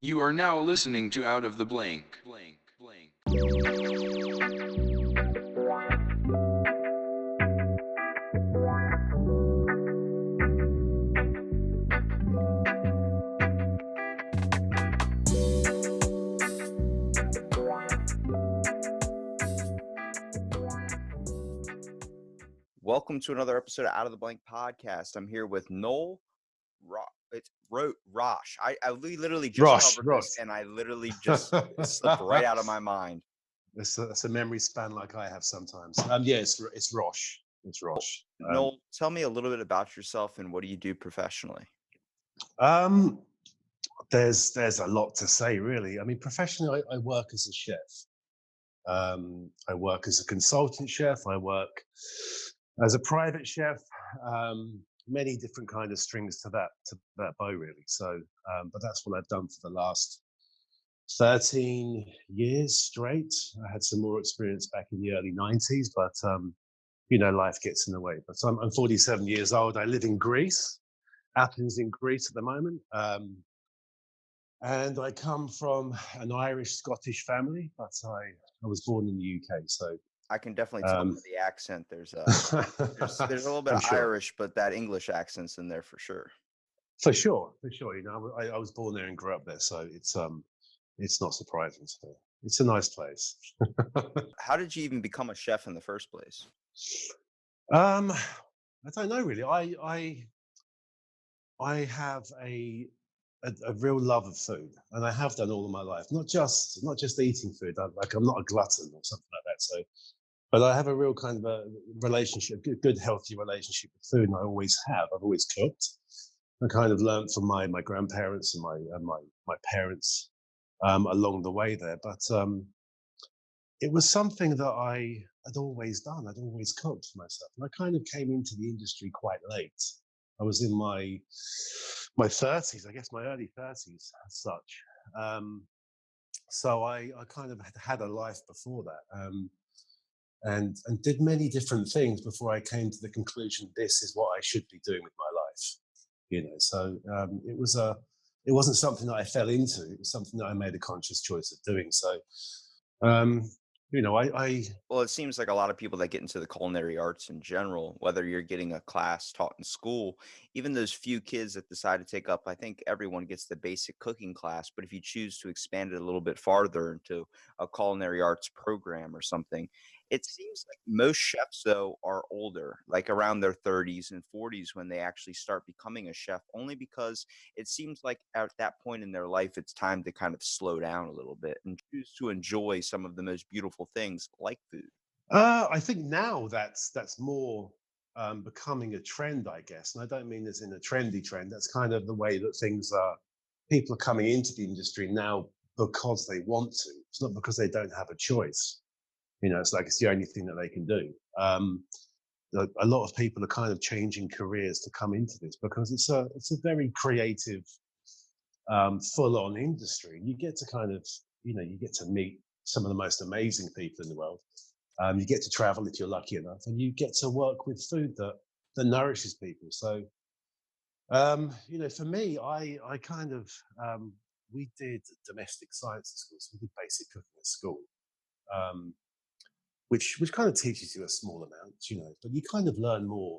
You are now listening to Out of the Blank. Welcome to another episode of Out of the Blank podcast. I'm here with Noel. Roche. We literally just Roche. covered this, and I literally just it slipped right out of my mind. It's a memory span like I have sometimes. It's Roche. It's Roche. Noel, tell me a little bit about yourself and what do you do professionally? There's a lot to say, really. I mean, professionally, I work as a chef. I work as a consultant chef. I work as a private chef. Many different kind of strings to that bow, really. So, but that's what I've done for the last 13 years straight. I had some more experience back in the early 90s, but life gets in the way. But I'm 47 years old. I live in Greece, Athens in Greece at the moment. And I come from an Irish-Scottish family, but I was born in the UK. So I can definitely tell by the accent. There's a little bit of Irish, but that English accent's in there for sure. For sure. I was born there and grew up there, so it's not surprising. So it's a nice place. How did you even become a chef in the first place? I don't know really. I have a real love of food, and I have done all of my life. Not just eating food. I'm not a glutton or something like that. So, but I have a real kind of a relationship, good healthy relationship with food, and I always have. I've always cooked. I kind of learned from my grandparents and my parents along the way there. But it was something that I had always done. I'd always cooked for myself, and I kind of came into the industry quite late. I was in my 30s, I guess my early 30s as such. So I kind of had a life before that, and did many different things before I came to the conclusion this is what I should be doing with my life. So it wasn't something that I fell into. It was something that I made a conscious choice of doing. So Well, it seems like a lot of people that get into the culinary arts in general, whether you're getting a class taught in school, even those few kids that decide to take up, I think everyone gets the basic cooking class. But if you choose to expand it a little bit farther into a culinary arts program or something, it seems like most chefs, though, are older, like around their 30s and 40s when they actually start becoming a chef, only because it seems like at that point in their life, it's time to kind of slow down a little bit and choose to enjoy some of the most beautiful things like food. I think now that's more becoming a trend, I guess. And I don't mean as in a trendy trend. That's kind of the way that things are. People are coming into the industry now because they want to. It's not because they don't have a choice. It's like it's the only thing that they can do. A lot of people are kind of changing careers to come into this because it's a very creative, full-on industry. You get to kind of, you get to meet some of the most amazing people in the world. You get to travel if you're lucky enough, and you get to work with food that nourishes people. So, for me, I kind of we did domestic science at school, so we did basic cooking at school, which kind of teaches you a small amount, but you kind of learn more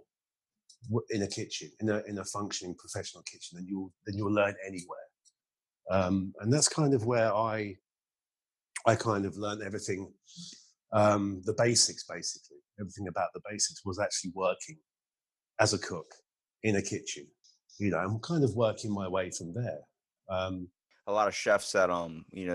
in a kitchen, in a functioning professional kitchen, than you'll learn anywhere. And that's kind of where I kind of learned everything. The basics, basically, everything about the basics was actually working as a cook in a kitchen. I'm kind of working my way from there. A lot of chefs that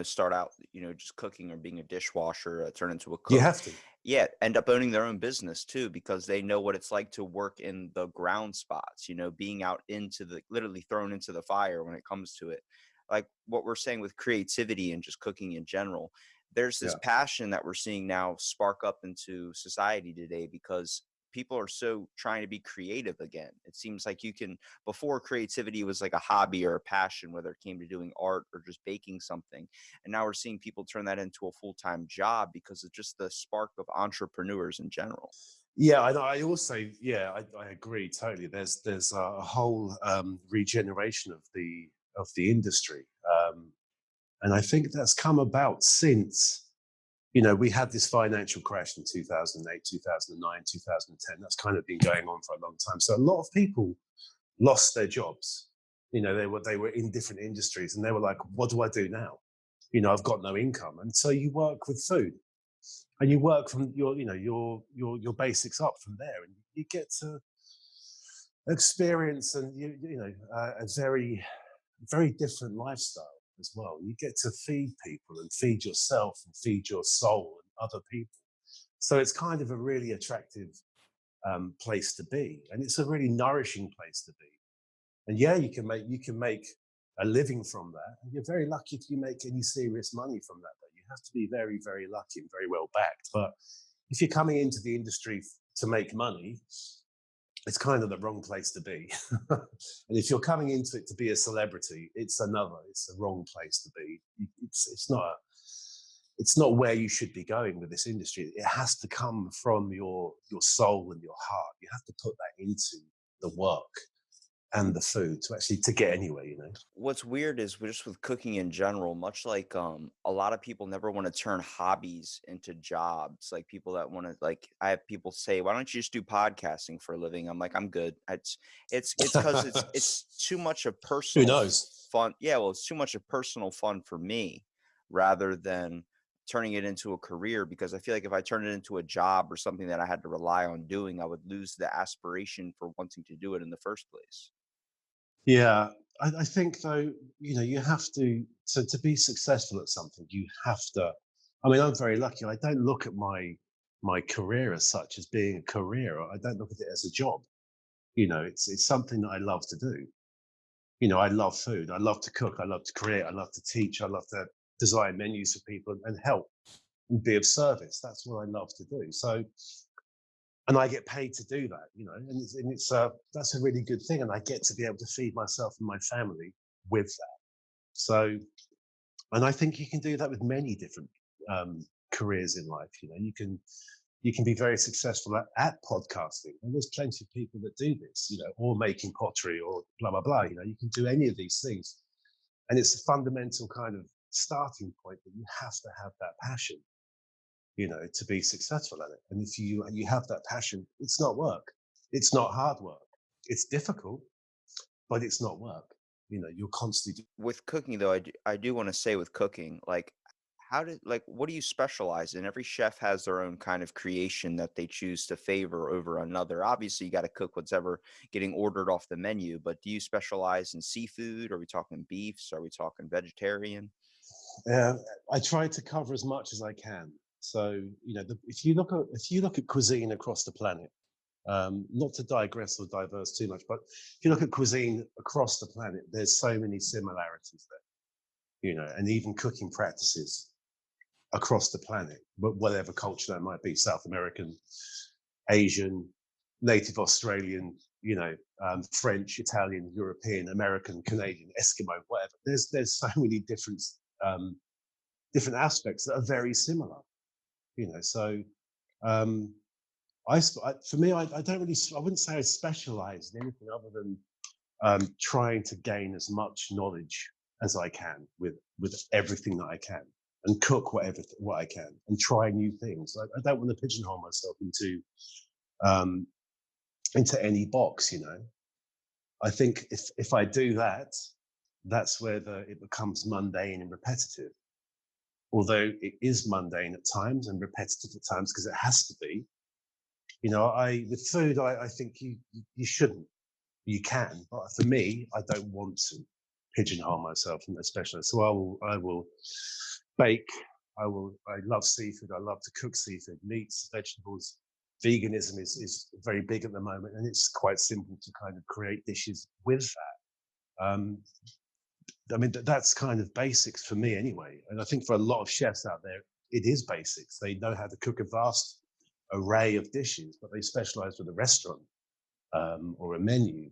start out just cooking or being a dishwasher, turn into a cook. You have to. Yeah, end up owning their own business too, because they know what it's like to work in the ground spots, being out into literally thrown into the fire when it comes to it. Like what we're saying with creativity and just cooking in general, there's this passion that we're seeing now spark up into society today because people are so trying to be creative again. It seems like before creativity was like a hobby or a passion, whether it came to doing art or just baking something. And now we're seeing people turn that into a full-time job because of just the spark of entrepreneurs in general. Yeah, I also, I agree totally. There's a whole regeneration of the industry. And I think that's come about since, we had this financial crash in 2008, 2009, 2010. That's kind of been going on for a long time. So a lot of people lost their jobs. They were in different industries, and they were like, what do I do now? I've got no income. And so you work with food, and you work from your basics up from there, and you get to experience and a very, very different lifestyle as well. You get to feed people and feed yourself and feed your soul and other people. So it's kind of a really attractive place to be, and it's a really nourishing place to be. And yeah, you can make a living from that. And you're very lucky if you make any serious money from that. But you have to be very, very lucky and very well backed. But if you're coming into the industry to make money, it's kind of the wrong place to be. And if you're coming into it to be a celebrity, it's the wrong place to be. It's not where you should be going with this industry. It has to come from your soul and your heart. You have to put that into the work and the food to get anywhere, What's weird is just with cooking in general, much like a lot of people never want to turn hobbies into jobs. Like people that want to, like, I have people say, why don't you just do podcasting for a living? I'm like, I'm good. It's because it's too much of Who personal knows? fun. Yeah, well, it's too much of personal fun for me rather than turning it into a career, because I feel like if I turn it into a job or something that I had to rely on doing, I would lose the aspiration for wanting to do it in the first place. Yeah, I think though, you have to be successful at something. You have to. I mean, I'm very lucky. I don't look at my career as such as being a career. I don't look at it as a job. It's something that I love to do. I love food. I love to cook. I love to create. I love to teach. I love to design menus for people and help and be of service. That's what I love to do. So, and I get paid to do that, and it's that's a really good thing. And I get to be able to feed myself and my family with that. So, and I think you can do that with many different careers in life. You can be very successful at podcasting, and there's plenty of people that do this, or making pottery or blah blah blah. You can do any of these things, and it's a fundamental kind of starting point that you have to have that passion, to be successful at it. And if you have that passion, it's not work. It's not hard work. It's difficult, but it's not work. You're constantly. With cooking though, I do want to say with cooking, like what do you specialize in? Every chef has their own kind of creation that they choose to favor over another. Obviously you got to cook what's ever getting ordered off the menu, but do you specialize in seafood? Are we talking beefs? Are we talking vegetarian? I try to cover as much as I can. So if you look at cuisine across the planet, not to digress or diverse too much, but if you look at cuisine across the planet, there's so many similarities there, and even cooking practices across the planet, but whatever culture that might be, South American, Asian, Native Australian, French, Italian, European, American, Canadian, Eskimo, whatever. There's so many different aspects that are very similar, So for me, I don't really, I wouldn't say I specialize in anything other than trying to gain as much knowledge as I can with everything that I can, and cook what I can, and try new things. I don't want to pigeonhole myself into any box. I think if I do that, that's where it becomes mundane and repetitive. Although it is mundane at times and repetitive at times because it has to be. With food, I think you shouldn't. You can, but for me, I don't want to pigeonhole myself in a specialist. So I will bake. I love seafood. I love to cook seafood, meats, vegetables. Veganism is very big at the moment, and it's quite simple to kind of create dishes with that. I mean, that's kind of basics for me anyway. And I think for a lot of chefs out there, it is basics. They know how to cook a vast array of dishes, but they specialize with a restaurant or a menu.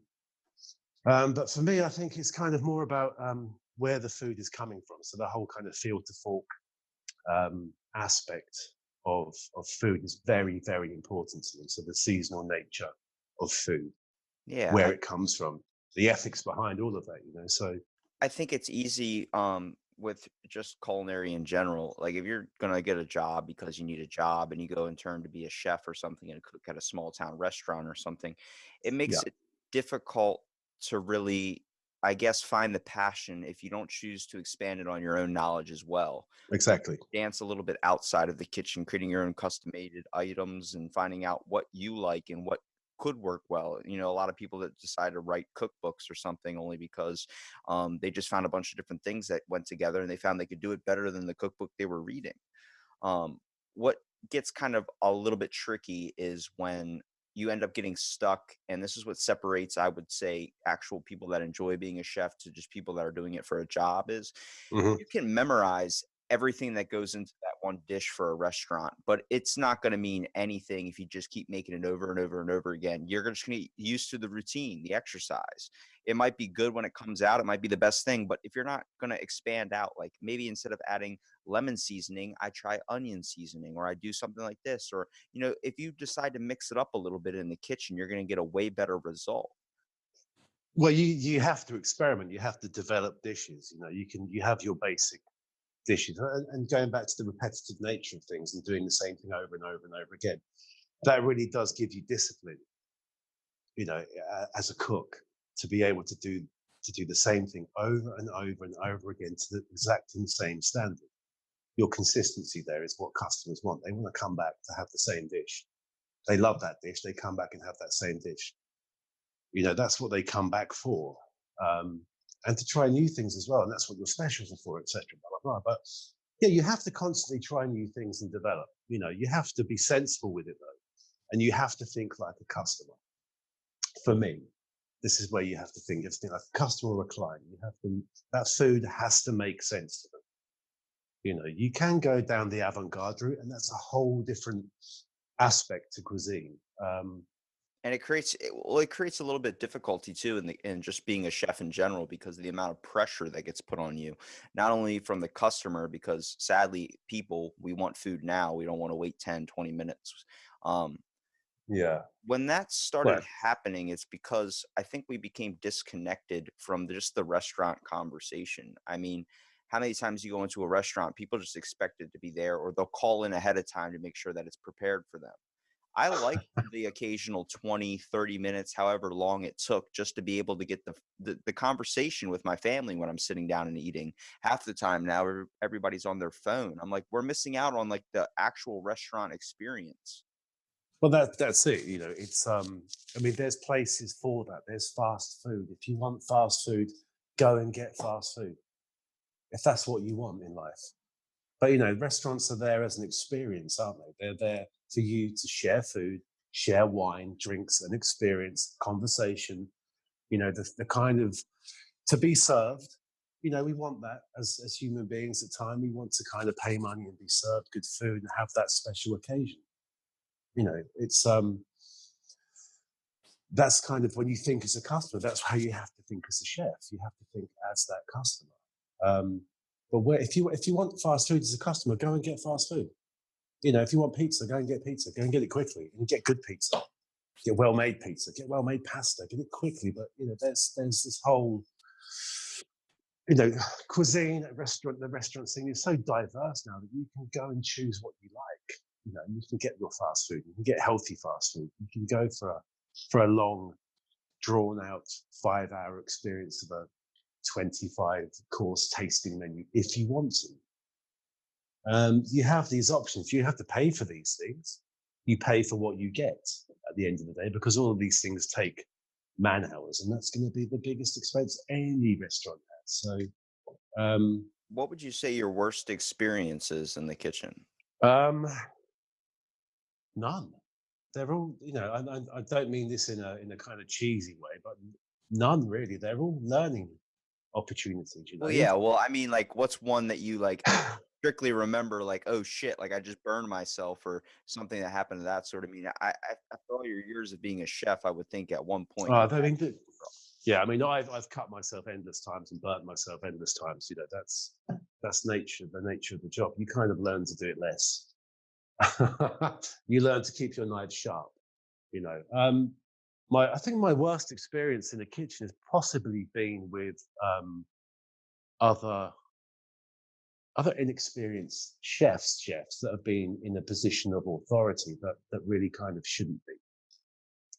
But for me, I think it's kind of more about where the food is coming from. So the whole kind of field to fork aspect of food is very, very important to me. So the seasonal nature of food, where it comes from, the ethics behind all of that, So I think it's easy with just culinary in general, like if you're gonna get a job because you need a job and you go and turn to be a chef or something and cook at a small town restaurant or something, it Yeah, makes it difficult to really, I guess, find the passion if you don't choose to expand it on your own knowledge as well. exactly. Dance a little bit outside of the kitchen, creating your own custom made items and finding out what you like and what could work well. You know, a lot of people that decide to write cookbooks or something only because they just found a bunch of different things that went together and they found they could do it better than the cookbook they were reading. Um, what gets kind of a little bit tricky is when you end up getting stuck, and this is what separates, I would say, actual people that enjoy being a chef to just people that are doing it for a job is Hmm. you can memorize everything that goes into that one dish for a restaurant, but it's not going to mean anything if you just keep making it over and over and over again. You're just going to get used to the routine, the exercise. It might be good when it comes out, it might be the best thing, but if you're not going to expand out, like maybe instead of adding lemon seasoning, I try onion seasoning, or I do something like this, or if you decide to mix it up a little bit in the kitchen, you're going to get a way better result. Well, you have to experiment. You have to develop dishes. You know, you have your basic dishes, and going back to the repetitive nature of things and doing the same thing over and over and over again. That really does give you discipline. You know, as a cook, to be able to do the same thing over and over and over again to the exacting same standard. Your consistency there is what customers want. They want to come back to have the same dish. They love that dish. They come back and have that same dish. You know, that's what they come back for. Um, and to try new things as well. And that's what your specials are for, etc. Blah, blah, blah. But yeah, you have to constantly try new things and develop. You know, you have to be sensible with it though. And you have to think like a customer. For me, this is where you have to think. You have to think like a customer or a client. You have to, that food has to make sense to them. You know, you can go down the avant-garde route, and that's a whole different aspect to cuisine. And it creates a little bit difficulty too in just being a chef in general because of the amount of pressure that gets put on you, not only from the customer, because sadly people, we want food now, we don't want to wait 10, 20 minutes. um Yeah. when that started Well, happening, it's because I think we became disconnected from just the restaurant conversation. I mean, how many times you go into a restaurant, people just expect it to be there, or they'll call in ahead of time to make sure that it's prepared for them. I like the occasional 20, 30 minutes, however long it took, just to be able to get the conversation with my family when I'm sitting down and eating. Half the time now, everybody's on their phone. I'm like, we're missing out on like the actual restaurant experience. well, that's it. You know, it's I mean, there's places for that. There's fast food. If you want fast food, go and get fast food. If that's what you want in life. But you know, restaurants are there as an experience, aren't they? They're there for you to share food, share wine, drinks, and experience, conversation. You know, the kind of to be served. You know, we want that as human beings at time. We want to kind of pay money and be served good food and have that special occasion. You know, it's that's kind of when you think as a customer, that's how you have to think as a chef. You have to think as that customer. Um, but if you want fast food as a customer, go and get fast food. You know, if you want pizza, go and get pizza. Go and get it quickly and get good pizza. Get well made pizza. Get well made pasta. Get it quickly. But you know, there's this whole you know cuisine at restaurant. The restaurant scene is so diverse now that you can go and choose what you like. You know, you can get your fast food. You can get healthy fast food. You can go for a long, drawn out 5 hour experience of a 25 course tasting menu if you want to. You have these options. You have to pay for these things. You pay for what you get at the end of the day because all of these things take man hours, and that's going to be the biggest expense any restaurant has. So, um, What would you say your worst experiences in the kitchen? um, none. They're all, you know, I don't mean this in a kind of cheesy way, but none really. They're all learning opportunities. You know, Well, yeah, well, I mean, like, what's one that you like strictly remember, like, oh shit, like I just burned myself or something that happened to that sort of mean. After all your years of being a chef, I would think at one point you I mean, yeah, I mean, I've cut myself endless times and burnt myself endless times. You know, that's nature, the nature of the job. You kind of learn to do it less. You learn to keep your knives sharp. You know, I think my worst experience in the kitchen has possibly been with other other inexperienced chefs that have been in a position of authority that really kind of shouldn't be.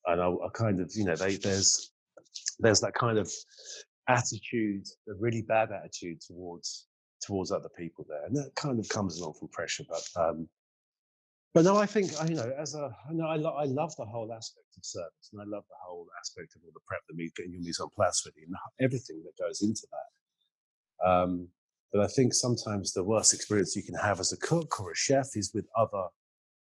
And I kind of, there's that kind of attitude, a really bad attitude towards other people there, and that kind of comes along from pressure. But no, I think I love the whole aspect of service, and I love the whole aspect of all the prep, the meat, getting your mise en place ready, and everything that goes into that. But I think sometimes the worst experience you can have as a cook or a chef is with other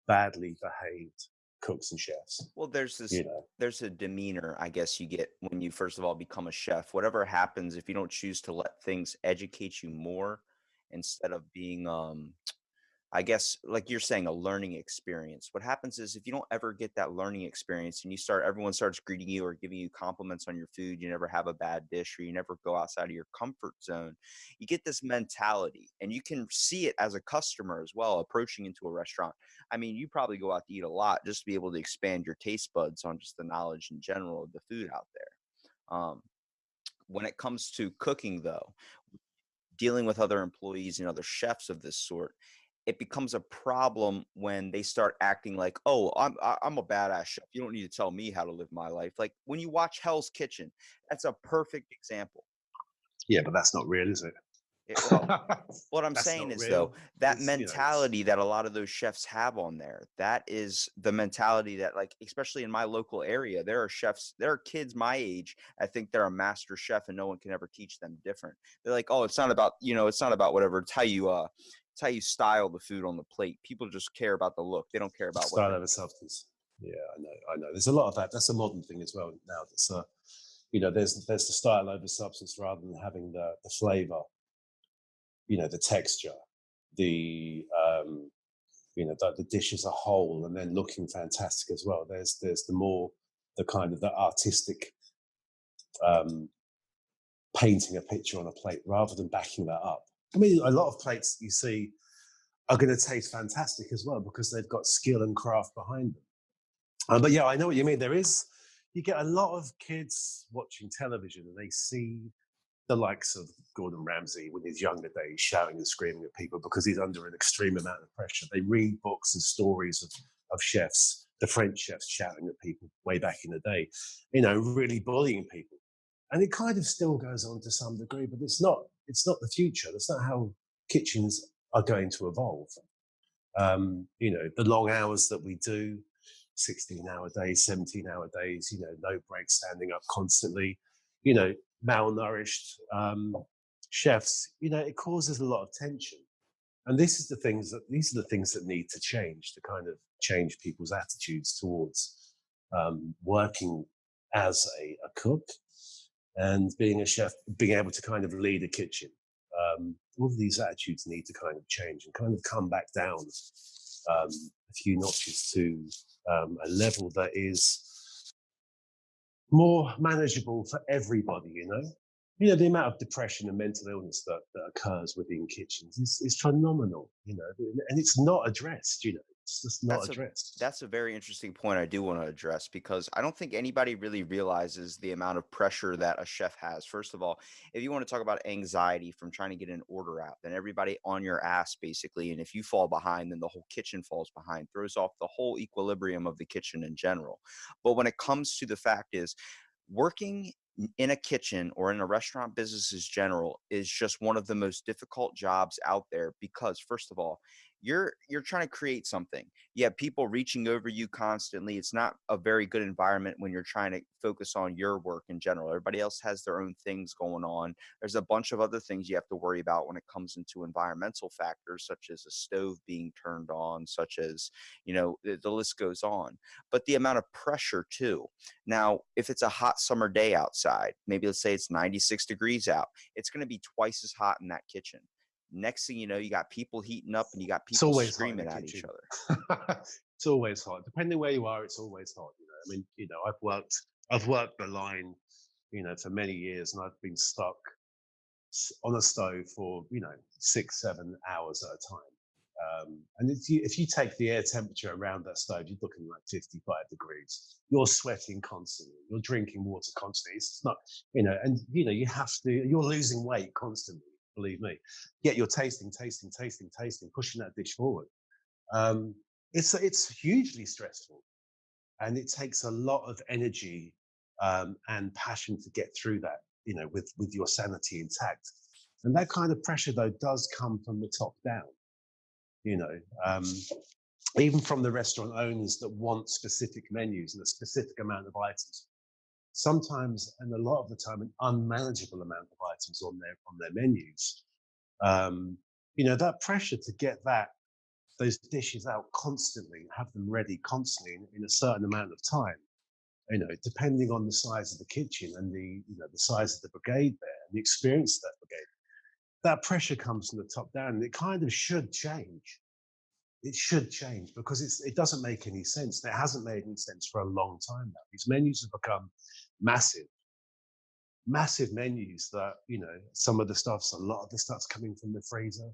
badly behaved cooks and chefs. Well, there's a demeanor, I guess, you get when you first of all become a chef. Whatever happens, if you don't choose to let things educate you more instead of being I guess, like you're saying, a learning experience. What happens is if you don't ever get that learning experience and everyone starts greeting you or giving you compliments on your food, you never have a bad dish or you never go outside of your comfort zone, you get this mentality and you can see it as a customer as well, approaching into a restaurant. I mean, you probably go out to eat a lot just to be able to expand your taste buds on just the knowledge in general of the food out there. When it comes to cooking, though, dealing with other employees and other chefs of this sort, it becomes a problem when they start acting like, oh, I'm a badass chef. You don't need to tell me how to live my life. Like when you watch Hell's Kitchen, that's a perfect example. Yeah, but that's not real, is it? Well, what I'm That's saying not is, real. though, that It's, mentality that a lot of those chefs have on there, that is the mentality that, like, especially in my local area, there are chefs, there are kids my age, I think they're a master chef and no one can ever teach them different. They're like, oh, it's not about, it's not about whatever. It's how you style the food on the plate. People just care about the look. They don't care about what style over substance. Yeah, I know. There's a lot of that. That's a modern thing as well now. That's there's the style over substance rather than having the flavor, the texture, the the dish as a whole, and then looking fantastic as well. There's the kind of the artistic painting a picture on a plate rather than backing that up. I mean, a lot of plates you see are going to taste fantastic as well because they've got skill and craft behind them. But yeah, I know what you mean. You get a lot of kids watching television and they see the likes of Gordon Ramsay in his younger days shouting and screaming at people because he's under an extreme amount of pressure. They read books and stories of chefs, the French chefs shouting at people way back in the day, really bullying people. And it kind of still goes on to some degree, but it's not the future. That's not how kitchens are going to evolve. The long hours that we do, 16-hour days, 17-hour days, no breaks, standing up constantly, malnourished chefs, it causes a lot of tension. And these are the things that need to change to kind of change people's attitudes towards working as a cook and being a chef, being able to kind of lead a kitchen. All of these attitudes need to kind of change and kind of come back down a few notches to a level that is more manageable for everybody, the amount of depression and mental illness that occurs within kitchens is phenomenal, and it's not addressed, it's just not addressed. That's a very interesting point I do want to address because I don't think anybody really realizes the amount of pressure that a chef has. First of all, if you want to talk about anxiety from trying to get an order out, then everybody on your ass basically. And if you fall behind, then the whole kitchen falls behind, throws off the whole equilibrium of the kitchen in general. But when it comes to the fact is, working in a kitchen or in a restaurant business as general is just one of the most difficult jobs out there because first of all, you're trying to create something. You have people reaching over you constantly. It's not a very good environment when you're trying to focus on your work in general. Everybody else has their own things going on. There's a bunch of other things you have to worry about when it comes into environmental factors, such as a stove being turned on, such as, the list goes on. But the amount of pressure too. Now, if it's a hot summer day outside, maybe let's say it's 96 degrees out, it's going to be twice as hot in that kitchen. Next thing you know, you got people heating up and you got people screaming at each other. It's always hot. Depending where you are, it's always hot. I mean, I've worked the line, for many years, and I've been stuck on a stove for 6-7 hours at a time. And if you take the air temperature around that stove, you're looking like 55 degrees. You're sweating constantly. You're drinking water constantly. It's not, and you have to. You're losing weight constantly. believe me. Yet you're tasting, pushing that dish forward. Um, it's hugely stressful, and it takes a lot of energy and passion to get through that. With your sanity intact, and that kind of pressure though does come from the top down. You know, um, Even from the restaurant owners that want specific menus and a specific amount of items. Sometimes, and a lot of the time, an unmanageable amount of items on their menus. Um, that pressure to get those dishes out constantly, have them ready constantly in a certain amount of time. Depending on the size of the kitchen and the size of the brigade there and the experience of that brigade, that pressure comes from the top down, and it kind of should change. It should change because it doesn't make any sense. It hasn't made any sense for a long time now. These menus have become massive, massive menus that, some of the stuff's, a lot of the stuff's coming from the freezer.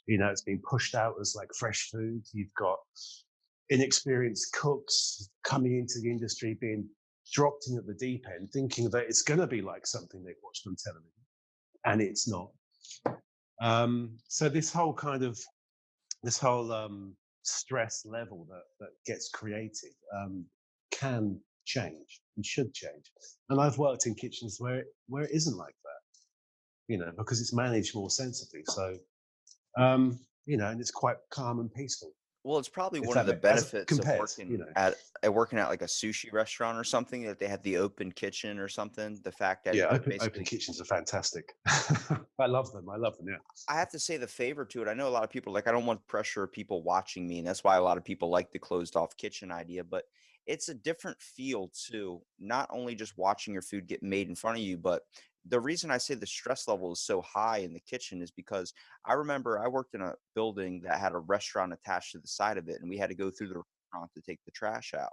It's being pushed out as like fresh food. You've got inexperienced cooks coming into the industry being dropped in at the deep end, thinking that it's going to be like something they've watched on television, and it's not. So this whole stress level that gets created can change and should change. And I've worked in kitchens where it isn't like that, because it's managed more sensibly. So, and it's quite calm and peaceful. Well, it's probably If one of that the benefits of compared, working at like a sushi restaurant or something, that they have the open kitchen or something. The fact that Yeah, you're open basically, kitchens are fantastic. I love them. Yeah. I have to say the favor to it. I know a lot of people like, I don't want pressure of people watching me, and that's why a lot of people like the closed off kitchen idea, but it's a different feel too. Not only just watching your food get made in front of you, but the reason I say the stress level is so high in the kitchen is because I remember I worked in a building that had a restaurant attached to the side of it, and we had to go through the restaurant to take the trash out.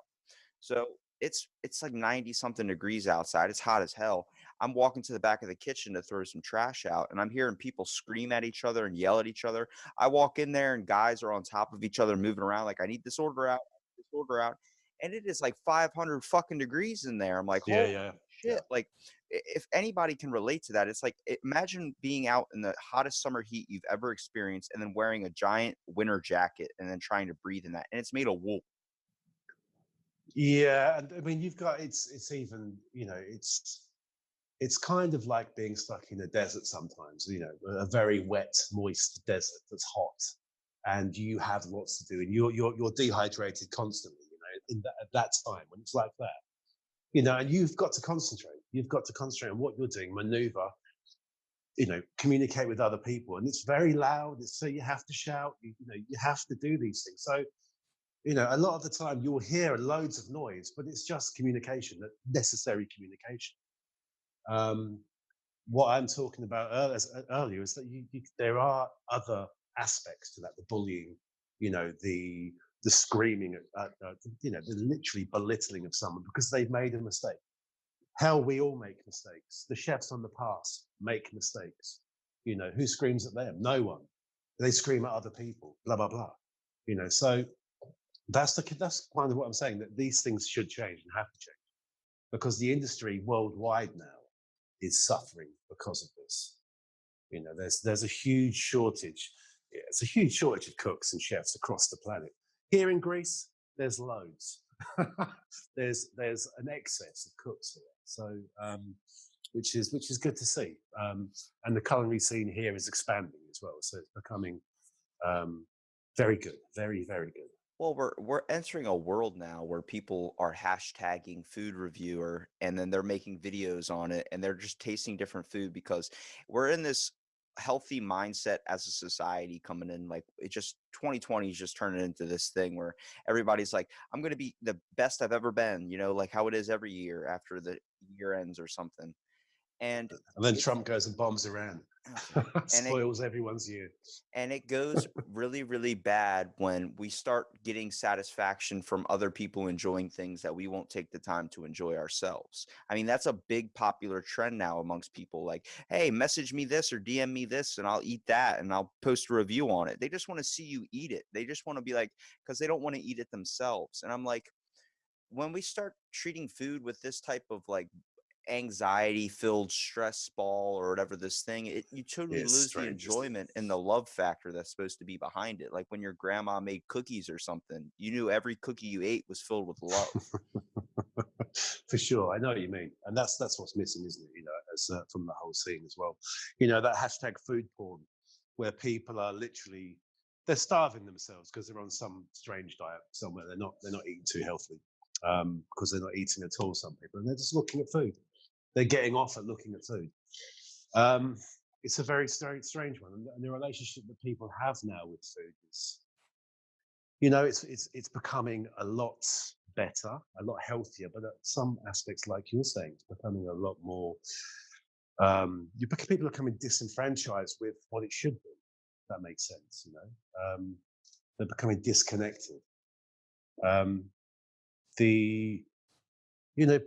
So it's like 90 something degrees outside. It's hot as hell. I'm walking to the back of the kitchen to throw some trash out, and I'm hearing people scream at each other and yell at each other. I walk in there and guys are on top of each other moving around like, I need this order out, I need this order out. And it is like 500 fucking degrees in there. I'm like, Yeah, holy yeah, yeah. shit. Like, if anybody can relate to that, it's like, imagine being out in the hottest summer heat you've ever experienced and then wearing a giant winter jacket and then trying to breathe in that. And it's made of wool. Yeah, and I mean, you've got it's even it's kind of like being stuck in a desert sometimes. A very wet, moist desert that's hot, and you have lots to do, and you're dehydrated constantly. At that time when it's like that, and you've got to concentrate. You've got to concentrate on what you're doing, maneuver, communicate with other people, and it's very loud. So you have to shout. You have to do these things. So a lot of the time you'll hear loads of noise, but it's just communication, that necessary communication. What I'm talking about earlier is that there are other aspects to that: the bullying, the screaming, the literally belittling of someone because they've made a mistake. Hell, we all make mistakes. The chefs on the pass make mistakes. Who screams at them? No one. They scream at other people. Blah blah blah. So that's kind of what I'm saying, that these things should change and have to change because the industry worldwide now is suffering because of this. There's a huge shortage. Yeah, it's a huge shortage of cooks and chefs across the planet. Here in Greece, there's loads. there's an excess of cooks here, so which is good to see. And the culinary scene here is expanding as well, so it's becoming very good, very very good. Well, we're entering a world now where people are hashtagging food reviewer and then they're making videos on it and they're just tasting different food because we're in this healthy mindset as a society coming in. Like, it just 2020 is just turning into this thing where everybody's like, I'm going to be the best I've ever been, like how it is every year after the year ends or something. And then Trump goes and bombs Iran. and Spoils everyone's year. And it goes really, really bad when we start getting satisfaction from other people enjoying things that we won't take the time to enjoy ourselves. I mean, that's a big popular trend now amongst people. Like, hey, message me this or DM me this and I'll eat that and I'll post a review on it. They just want to see you eat it. They just want to be like, because they don't want to eat it themselves. And I'm like, when we start treating food with this type of like anxiety-filled stress ball or whatever this thing, you totally It's lose the strange, isn't it? enjoyment and the love factor that's supposed to be behind it. Like when your grandma made cookies or something, you knew every cookie you ate was filled with love. For sure, I know what you mean, and that's what's missing, isn't it? As from the whole scene as well. That hashtag food porn, where people are literally they're starving themselves because they're on some strange diet somewhere. They're not eating too healthily because they're not eating at all. Some people, and they're just looking at food. They're getting off at looking at food. Um, it's a very strange one, and the relationship that people have now with food is, it's becoming a lot better, a lot healthier, but at some aspects, like you're saying, it's becoming a lot more. People are becoming disenfranchised with what it should be. That makes sense, they're becoming disconnected. Um, the yeah,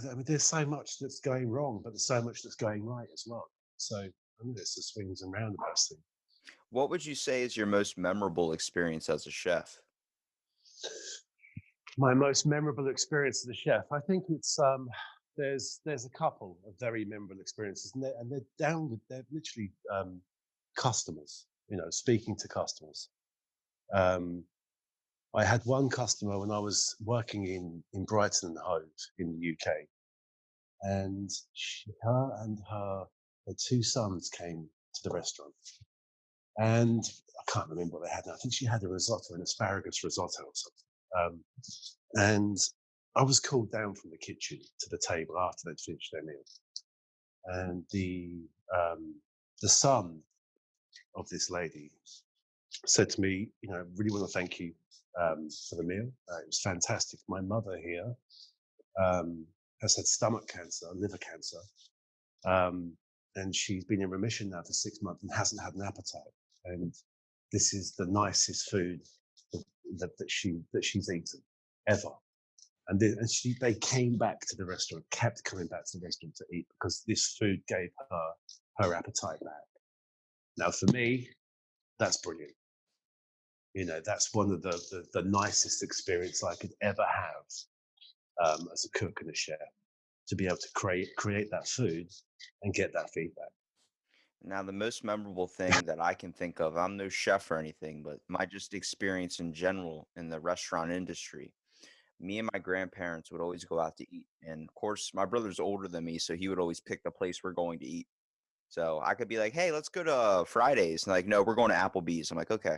I mean, there's so much that's going wrong, but there's so much that's going right as well. So I mean, it's the swings and roundabouts thing. What would you say is your most memorable experience as a chef? My most memorable experience as a chef, I think it's there's a couple of very memorable experiences, and they're literally customers, speaking to customers. Um, I had one customer when I was working in Brighton and Hove in the UK, and her two sons came to the restaurant, and I can't remember what they had now. I think she had a risotto, an asparagus risotto or something. And I was called down from the kitchen to the table after they'd finished their meal, and the son of this lady said to me, I really want to thank you for the meal. It was fantastic. My mother here has had stomach cancer, liver cancer, and she's been in remission now for 6 months and hasn't had an appetite. And this is the nicest food that she's eaten ever. And they came back to the restaurant, kept coming back to the restaurant to eat because this food gave her appetite back. Now, for me, that's brilliant. That's one of the nicest experience I could ever have as a cook and a chef, to be able to create that food and get that feedback. Now, the most memorable thing that I can think of, I'm no chef or anything, but my just experience in general in the restaurant industry. Me and my grandparents would always go out to eat. And of course, my brother's older than me, so he would always pick the place we're going to eat. So I could be like, hey, let's go to Fridays. And like, no, we're going to Applebee's. I'm like, okay.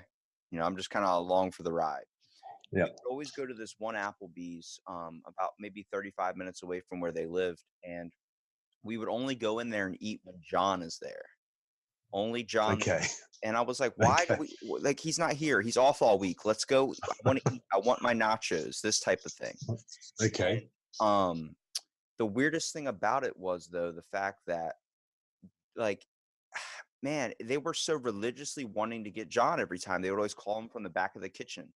I'm just kind of along for the ride. We Yeah. would always go to this one Applebee's about maybe 35 minutes away from where they lived. And we would only go in there and eat when John is there. Only John. Okay. And I was like, why do Okay. like, he's not here. He's off all week. Let's go. I want to eat. I want my nachos, this type of thing. Okay. And the weirdest thing about it was, though, the fact that, like, man, they were so religiously wanting to get John every time. They would always call him from the back of the kitchen.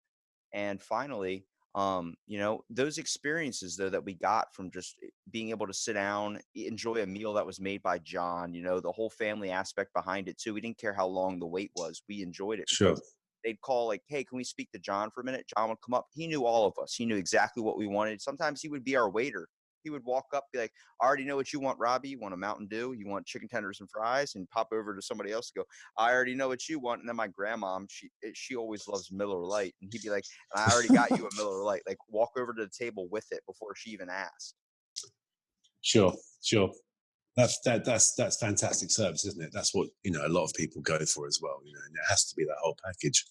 And finally, those experiences, though, that we got from just being able to sit down, enjoy a meal that was made by John, the whole family aspect behind it too. We didn't care how long the wait was. We enjoyed it Sure. because they'd call like, hey, can we speak to John for a minute? John would come up. He knew all of us. He knew exactly what we wanted. Sometimes he would be our waiter. He would walk up, be like, I already know what you want, Robbie. You want a Mountain Dew? You want chicken tenders and fries? And pop over to somebody else to go, I already know what you want. And then my grandma, she always loves Miller Lite. And he'd be like, and I already got you a Miller Lite. Like, walk over to the table with it before she even asked. Sure. That's fantastic service, isn't it? That's what a lot of people go for as well. And it has to be that whole package.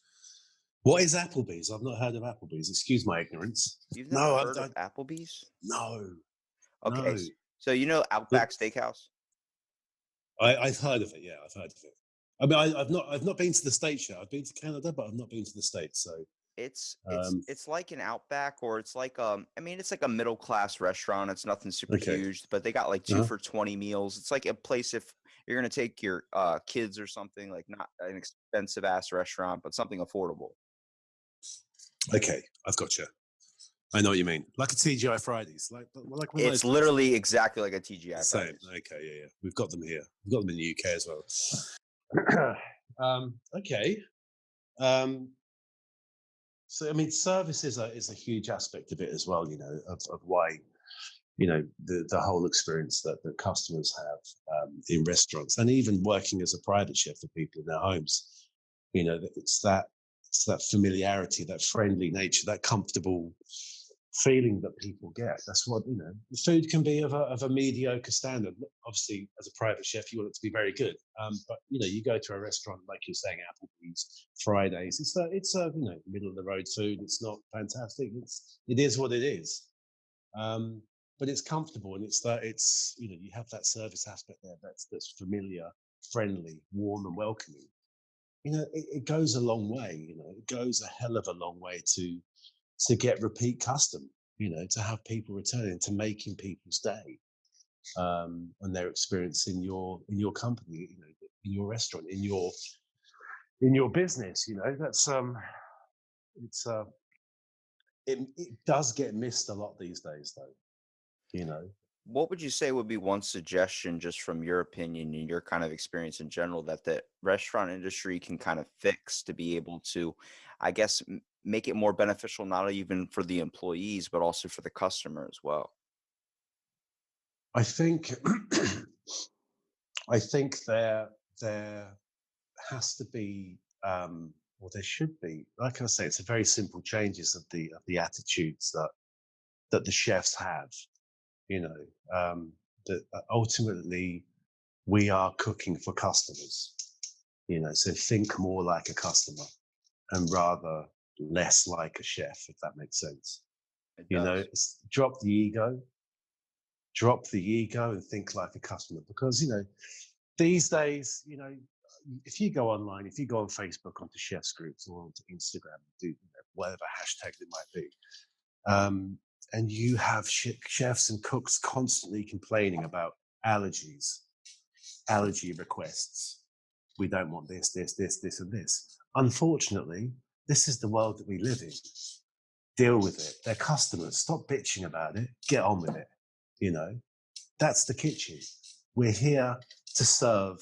What is Applebee's? I've not heard of Applebee's. Excuse my ignorance. You've never No, heard of Applebee's? no, Okay, no. so Outback Steakhouse? I've heard of it. Yeah, I've heard of it. I mean, I've not been to the States yet. I've been to Canada, but I've not been to the States. So It's um, it's like an Outback, or it's like it's like a middle class restaurant. It's nothing super okay. huge, but they got like 2 Uh-huh. for $20 meals. It's like a place if you're gonna take your kids or something, like not an expensive ass restaurant, but something affordable. Okay, I've got you. I know what you mean. Like a TGI Fridays, like one of those It's places. literally exactly like a TGI Same. Fridays. Okay, yeah. We've got them here. We've got them in the UK as well. Okay. So I mean, service is a huge aspect of it as well. Of why the whole experience that the customers have in restaurants, and even working as a private chef for people in their homes. It's that familiarity, that friendly nature, that comfortable feeling that people get. That's what the food can be of a mediocre standard. Obviously, as a private chef, you want it to be very good. But you go to a restaurant like you're saying, Applebee's, Fridays. It's a middle of the road food. It's not fantastic. It is what it is. But it's comfortable, and it's you have that service aspect there that's familiar, friendly, warm, and welcoming. It goes a long way. It goes a hell of a long way to get repeat custom. To have people returning, to making people's day when they're experiencing in your company, in your restaurant, in your business. That's it's it does get missed a lot these days, though. What would you say would be one suggestion, just from your opinion and your kind of experience in general, that the restaurant industry can kind of fix to be able to, I guess, make it more beneficial, not even for the employees, but also for the customer as well? I think I think there has to be, or there should be, like I say, it's a very simple changes of the attitudes that the chefs have. That ultimately we are cooking for customers. So think more like a customer and rather less like a chef, if that makes sense. It does. Drop the ego and think like a customer, because these days, if you go online, if you go on Facebook, onto chefs groups, or onto Instagram, do whatever hashtag it might be, and you have chefs and cooks constantly complaining about allergies, allergy requests. We don't want this, and this. Unfortunately, this is the world that we live in. Deal with it. They're customers. Stop bitching about it. Get on with it. That's the kitchen. We're here to serve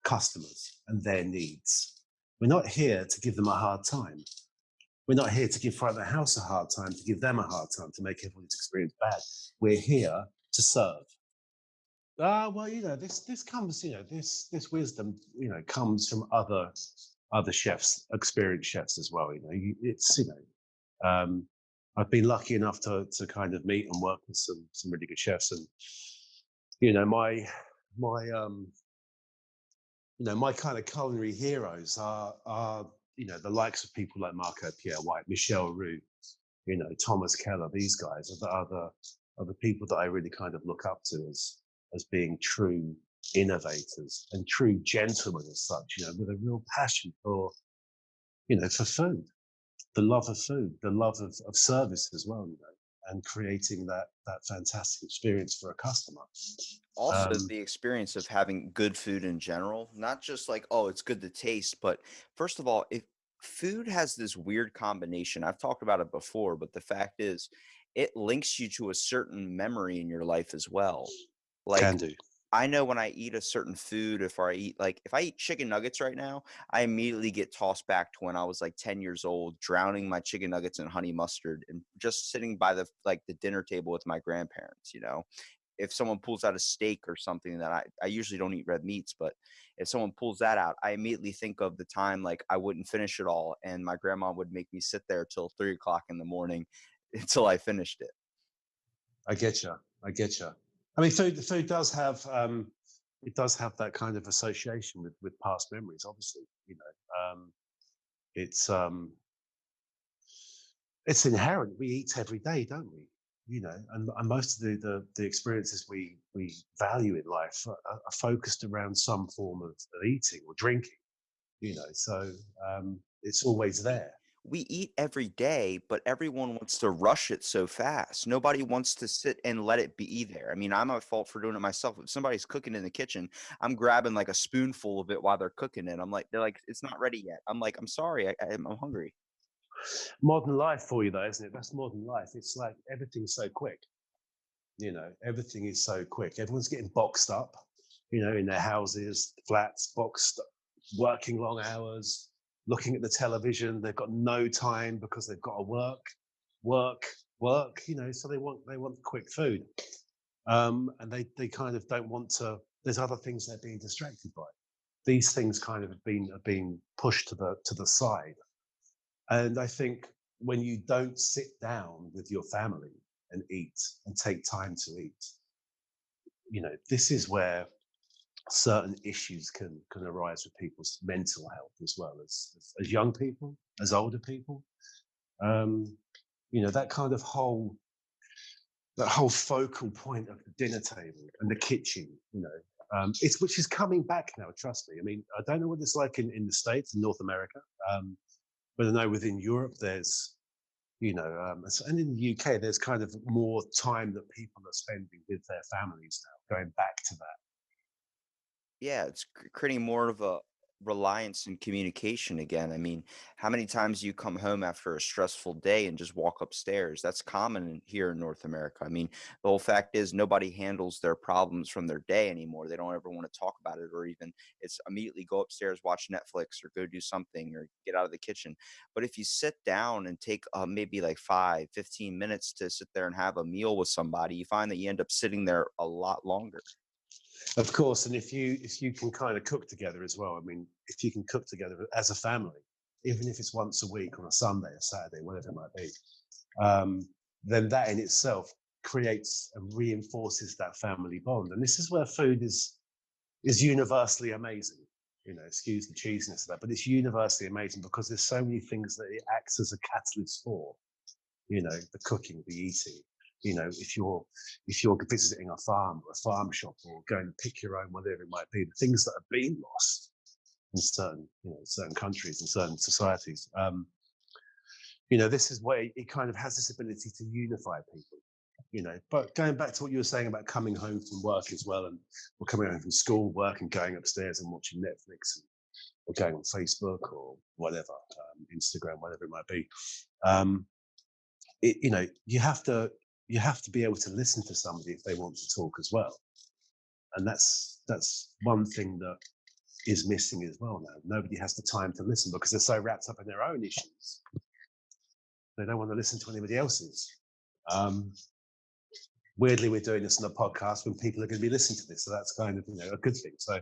customers and their needs. We're not here to give them a hard time. We're not here to give front of the house a hard time, to give them a hard time, to make everyone's experience bad. We're here to serve. Well, this comes, this wisdom, comes from other chefs, experienced chefs as well. Um, I've been lucky enough to kind of meet and work with some really good chefs, and my my kind of culinary heroes are the likes of people like Marco Pierre White, Michel Roux, Thomas Keller. These guys are the people that I really kind of look up to as being true innovators and true gentlemen as such. With a real passion for for food, the love of food, the love of service as well. And creating that fantastic experience for a customer. Also, Um, the experience of having good food in general, not just like, oh, it's good to taste, but first of all, if food has this weird combination, I've talked about it before, but the fact is, it links you to a certain memory in your life as well. can Like, do. I know when I eat a certain food, if I eat chicken nuggets right now, I immediately get tossed back to when I was like 10 years old, drowning my chicken nuggets in honey mustard and just sitting by the dinner table with my grandparents. If someone pulls out a steak or something that I usually don't eat red meats, but if someone pulls that out, I immediately think of the time like I wouldn't finish it all, and my grandma would make me sit there till 3 o'clock in the morning until I finished it. I get you. I get you. I mean, food does have it does have that kind of association with past memories. Obviously, it's it's inherent. We eat every day, don't we? And most of the experiences we value in life are focused around some form of eating or drinking. So it's always We there. we eat every day, but everyone wants to rush it so fast. Nobody wants to sit and let it be there. I mean, I'm at fault for doing it myself. If somebody's cooking in the kitchen, I'm grabbing like a spoonful of it while they're cooking it. They're like, it's not ready yet. I'm like, I'm sorry, I'm hungry. Modern life for you, though, isn't it? That's modern life. It's like everything's so quick. Everything is so quick. Everyone's getting boxed up, in their houses, flats, boxed, working long hours, looking at the television. They've got no time because they've got to work, work. So they want quick food. and they kind of don't want to. There's other things they're being distracted by. These things kind of have been pushed to the side, and I think when you don't sit down with your family and eat and take time to eat, this is where certain issues can arise with people's mental health as well as young people, as older people. Um, that kind of that whole focal point of the dinner table and the kitchen. It's which is coming back now. Trust me. I mean, I don't know what it's like in the States, in North America, but I know within Europe there's and in the UK there's kind of more time that people are spending with their families now, going back to that. Yeah, it's creating more of a reliance in communication again. I mean, how many times you come home after a stressful day and just walk upstairs? That's common here in North America. I mean, the whole fact is nobody handles their problems from their day anymore. They don't ever want to talk about it, or even it's immediately go upstairs, watch Netflix, or go do something, or get out of the kitchen. But if you sit down and take maybe like 5, 15 minutes to sit there and have a meal with somebody, you find that you end up sitting there a lot longer. Of course, and if you can kind of cook together as well. I mean, if you can cook together as a family, even if it's once a week on a Sunday, a Saturday, whatever it might be, then that in itself creates and reinforces that family bond. And this is where food is universally amazing. Excuse the cheesiness of that, but it's universally amazing because there's so many things that it acts as a catalyst for. The cooking, the eating. If you're visiting a farm or a farm shop or going to pick your own, whatever it might be, the things that have been lost in certain countries and certain societies. This is where it kind of has this ability to unify people. But going back to what you were saying about coming home from work as well, and or coming home from school, work, and going upstairs and watching Netflix, or going on Facebook or whatever, Instagram, whatever it might be. You have to be able to listen to somebody if they want to talk as well, and that's one thing that is missing as well now. Nobody has the time to listen because they're so wrapped up in their own issues. They don't want to listen to anybody else's. Weirdly, we're doing this on a podcast when people are going to be listening to this, so that's kind of a good thing. So,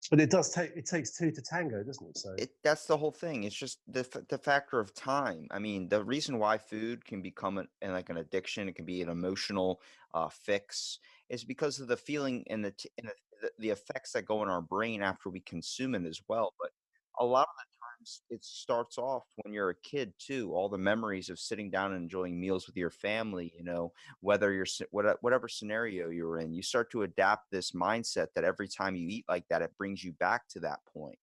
but it takes two to tango, doesn't it? So That's the whole thing. It's just the factor of time. I mean, the reason why food can become like an addiction, it can be an emotional fix, is because of the feeling and the effects that go in our brain after we consume it as well. But a lot of the times, it starts off when you're a kid too. All the memories of sitting down and enjoying meals with your family. Whether whatever scenario you're in, you start to adapt this mindset that every time you eat like that, it brings you back to that point.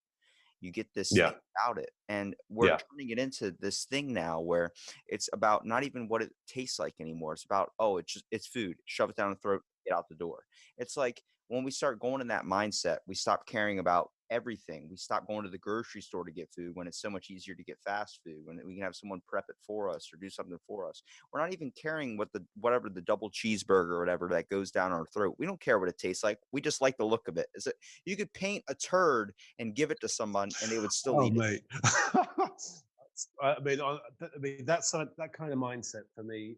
You get this yeah, thing about it, and we're yeah, turning it into this thing now where it's about not even what it tastes like anymore. It's about, oh, it's food, shove it down the throat, get out the door. It's like when we start going in that mindset, we stop caring about everything. We stop going to the grocery store to get food when it's so much easier to get fast food, when we can have someone prep it for us or do something for us. We're not even caring whatever the double cheeseburger or whatever that goes down our throat. We don't care what it tastes like. We just like the look of it. Is it You could paint a turd and give it to someone and they would still oh eat it. mate. That's that kind of mindset for me.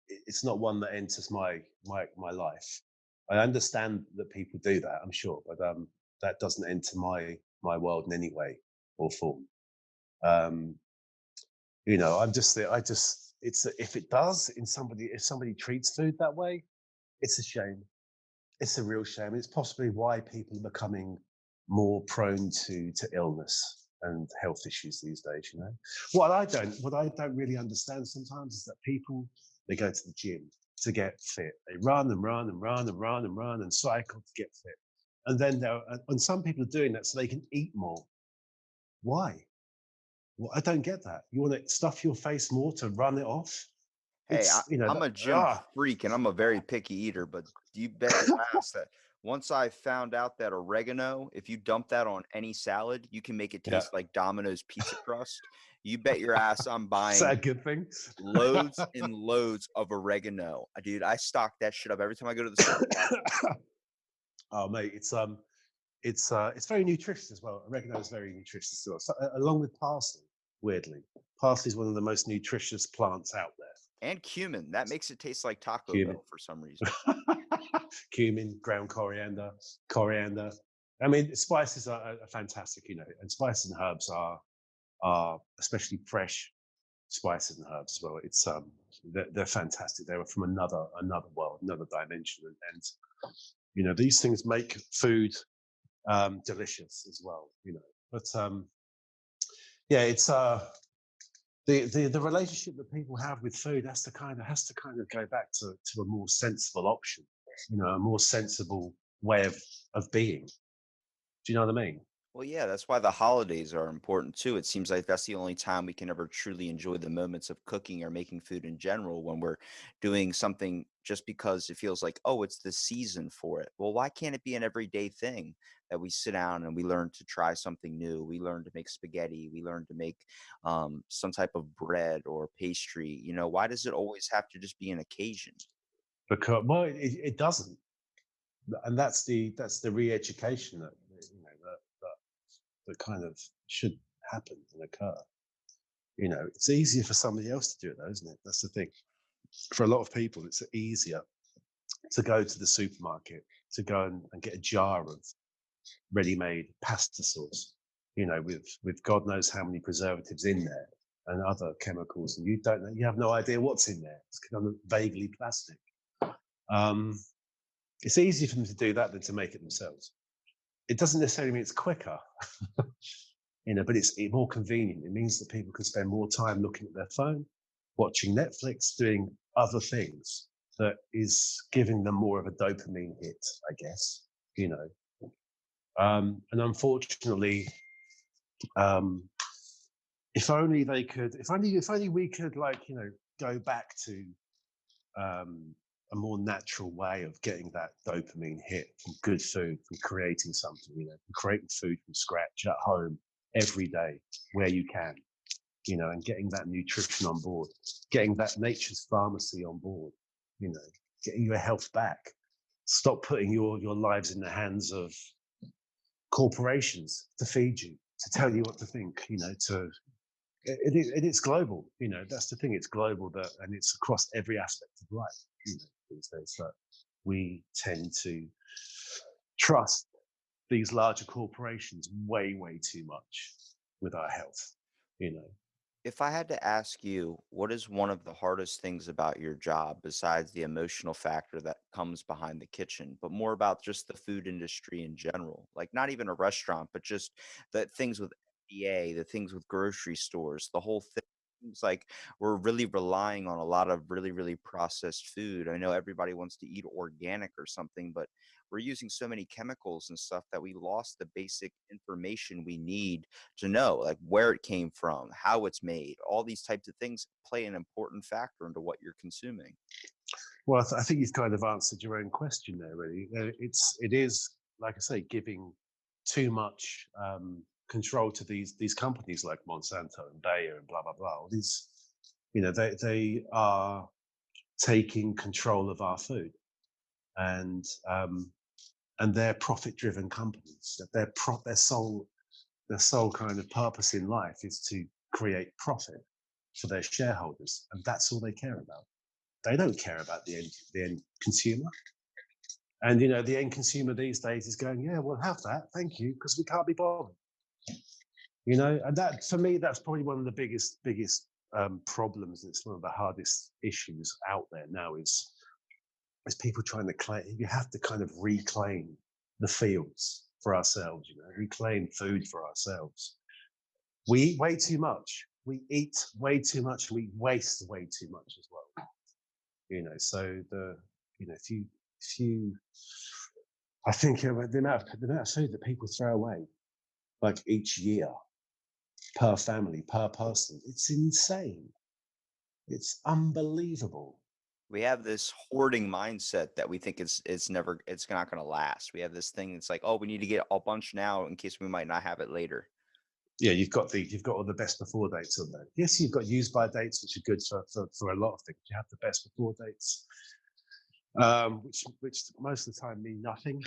It's not one that enters my life. I understand that people do that, I'm sure, but that doesn't enter my world in any way or form. Um, I'm just I just it's if it does if somebody treats food that way, it's a shame. It's a real shame. It's possibly why people are becoming more prone to illness and health issues these days. What I don't really understand sometimes is that people, they go to the gym to get fit. They run and run and run and run and run and cycle to get fit, and then and some people are doing that so they can eat more. Why? Well, I don't get that. You want to stuff your face more to run it off? Hey, It's I'm a gym freak and I'm a very picky eater, but you bet your ass that once I found out that oregano, if you dump that on any salad, you can make it yeah. taste like Domino's pizza crust. You bet your ass I'm Is that buying a good thing? loads and loads of oregano. Dude, I stock that shit up every time I go to the supermarket. Oh, mate, it's very nutritious as well. Oregano is very nutritious as well, so, along with parsley. Weirdly, parsley is one of the most nutritious plants out there. And cumin. That makes it taste like Taco Cumin. Bell for some reason. Cumin, ground coriander. I mean, spices are fantastic, you know, and spices and herbs are especially fresh spices and herbs as well. It's they're fantastic. They were from another world, another dimension, and you know these things make food delicious as well. You know, but yeah, it's the relationship that people have with food has to kind of go back to a more sensible option. You know, a more sensible way of being. Do you know what I mean? Well, yeah, that's why the holidays are important too. It seems like that's the only time we can ever truly enjoy the moments of cooking or making food in general when we're doing something just because it feels like, oh, it's the season for it. Well, why can't it be an everyday thing that we sit down and we learn to try something new? We learn to make spaghetti, we learn to make some type of bread or pastry. You know, why does it always have to just be an occasion? Because well, it doesn't, and that's the re-education that you know that kind of should happen and occur. You know, it's easier for somebody else to do it, though, isn't it? That's the thing. For a lot of people, it's easier to go to the supermarket to go and get a jar of ready-made pasta sauce. You know, with God knows how many preservatives in there and other chemicals, and you have no idea what's in there. It's kind of vaguely plastic. Um, it's easier for them to do that than to make it themselves. It doesn't necessarily mean it's quicker, you know, but it's more convenient. It means that people can spend more time looking at their phone, watching Netflix, doing other things that is giving them more of a dopamine hit, I guess, you know. And unfortunately, if only they could, if only we could, like, you know, go back to a more natural way of getting that dopamine hit from good food, from creating something, you know, from creating food from scratch at home every day where you can, you know, and getting that nutrition on board, getting that nature's pharmacy on board, you know, getting your health back. Stop putting your lives in the hands of corporations to feed you, to tell you what to think, you know, it's global, you know, that's the thing, it's global, and it's across every aspect of life, you know, these days, that we tend to trust these larger corporations way too much with our health, you know. If I had to ask you, what is one of the hardest things about your job besides the emotional factor that comes behind the kitchen, but more about just the food industry in general? Like not even a restaurant, but just the things with FDA, the things with grocery stores, the whole thing. Seems like we're really relying on a lot of really processed food. I know everybody wants to eat organic or something, but we're using so many chemicals and stuff that we lost the basic information we need to know, like where it came from, how it's made. All these types of things play an important factor into what you're consuming. Well, I think you've kind of answered your own question there, really. It is, like I say, giving too much control to these companies like Monsanto and Bayer and blah blah blah. All these, you know, they are taking control of our food, and they're profit-driven companies. That their sole kind of purpose in life is to create profit for their shareholders, and that's all they care about. They don't care about the end consumer. And you know, the end consumer these days is going, yeah, we'll have that, thank you, because we can't be bothered. You know, and that for me, that's probably one of the biggest problems. It's one of the hardest issues out there now is people trying to claim. You have to kind of reclaim the fields for ourselves. You know, reclaim food for ourselves. We eat way too much. We eat way too much. We waste way too much as well. You know, so if you I think the amount of food that people throw away, like each year, per family, per person, it's insane. It's unbelievable. We have this hoarding mindset that we think it's not going to last. We have this thing that's like, oh, we need to get a bunch now in case we might not have it later. Yeah, you've got all the best before dates on there. Yes, you've got use by dates, which are good for a lot of things. You have the best before dates, which most of the time mean nothing.